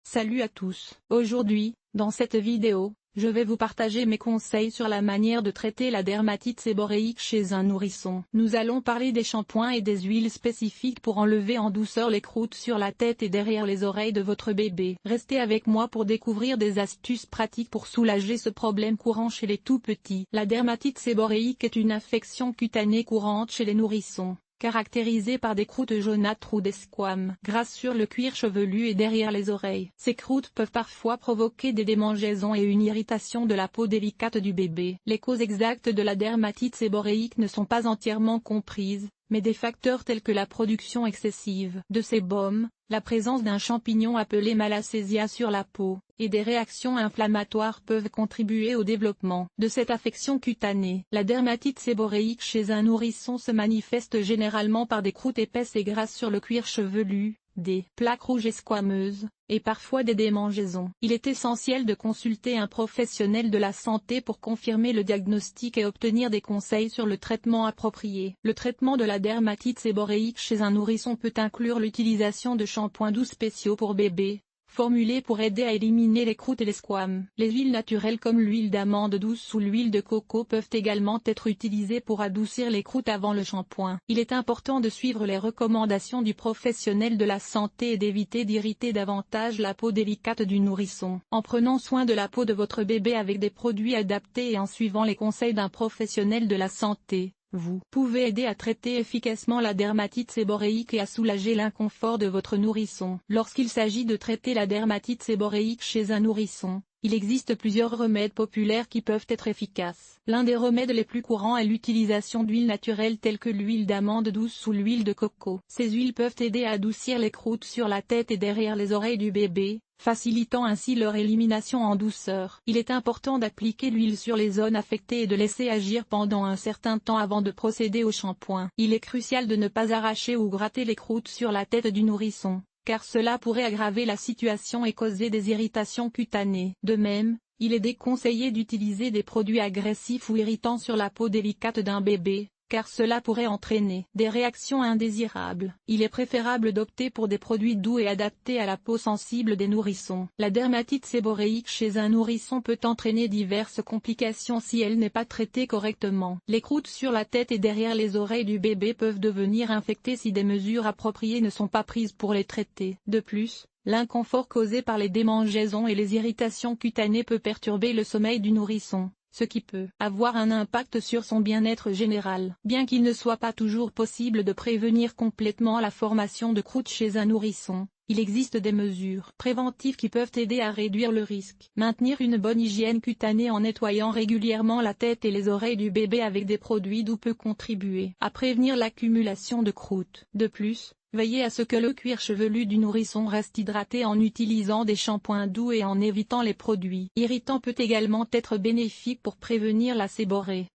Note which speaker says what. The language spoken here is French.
Speaker 1: Salut à tous. Aujourd'hui, dans cette vidéo, je vais vous partager mes conseils sur la manière de traiter la dermatite séborréique chez un nourrisson. Nous allons parler des shampoings et des huiles spécifiques pour enlever en douceur les croûtes sur la tête et derrière les oreilles de votre bébé. Restez avec moi pour découvrir des astuces pratiques pour soulager ce problème courant chez les tout-petits. La dermatite séborréique est une infection cutanée courante chez les nourrissons, caractérisée par des croûtes jaunâtres ou des squames grasses sur le cuir chevelu et derrière les oreilles. Ces croûtes peuvent parfois provoquer des démangeaisons et une irritation de la peau délicate du bébé. Les causes exactes de la dermatite séborréique ne sont pas entièrement comprises, mais des facteurs tels que la production excessive de sébum, la présence d'un champignon appelé Malassezia sur la peau, et des réactions inflammatoires peuvent contribuer au développement de cette affection cutanée. La dermatite séborréique chez un nourrisson se manifeste généralement par des croûtes épaisses et grasses sur le cuir chevelu, des plaques rouges et squameuses, et parfois des démangeaisons. Il est essentiel de consulter un professionnel de la santé pour confirmer le diagnostic et obtenir des conseils sur le traitement approprié. Le traitement de la dermatite séborréique chez un nourrisson peut inclure l'utilisation de shampoings doux spéciaux pour bébés, formulés pour aider à éliminer les croûtes et les squames. Les huiles naturelles comme l'huile d'amande douce ou l'huile de coco peuvent également être utilisées pour adoucir les croûtes avant le shampoing. Il est important de suivre les recommandations du professionnel de la santé et d'éviter d'irriter davantage la peau délicate du nourrisson. En prenant soin de la peau de votre bébé avec des produits adaptés et en suivant les conseils d'un professionnel de la santé, vous pouvez aider à traiter efficacement la dermatite séborréique et à soulager l'inconfort de votre nourrisson. Lorsqu'il s'agit de traiter la dermatite séborréique chez un nourrisson, il existe plusieurs remèdes populaires qui peuvent être efficaces. L'un des remèdes les plus courants est l'utilisation d'huiles naturelles telles que l'huile d'amande douce ou l'huile de coco. Ces huiles peuvent aider à adoucir les croûtes sur la tête et derrière les oreilles du bébé, facilitant ainsi leur élimination en douceur. Il est important d'appliquer l'huile sur les zones affectées et de laisser agir pendant un certain temps avant de procéder au shampoing. Il est crucial de ne pas arracher ou gratter les croûtes sur la tête du nourrisson, car cela pourrait aggraver la situation et causer des irritations cutanées. De même, il est déconseillé d'utiliser des produits agressifs ou irritants sur la peau délicate d'un bébé, car cela pourrait entraîner des réactions indésirables. Il est préférable d'opter pour des produits doux et adaptés à la peau sensible des nourrissons. La dermatite séborréique chez un nourrisson peut entraîner diverses complications si elle n'est pas traitée correctement. Les croûtes sur la tête et derrière les oreilles du bébé peuvent devenir infectées si des mesures appropriées ne sont pas prises pour les traiter. De plus, l'inconfort causé par les démangeaisons et les irritations cutanées peut perturber le sommeil du nourrisson, ce qui peut avoir un impact sur son bien-être général. Bien qu'il ne soit pas toujours possible de prévenir complètement la formation de croûtes chez un nourrisson, il existe des mesures préventives qui peuvent aider à réduire le risque. Maintenir une bonne hygiène cutanée en nettoyant régulièrement la tête et les oreilles du bébé avec des produits doux peut contribuer à prévenir l'accumulation de croûtes. De plus, veillez à ce que le cuir chevelu du nourrisson reste hydraté en utilisant des shampoings doux et en évitant les produits irritants peut également être bénéfique pour prévenir la séborrhée.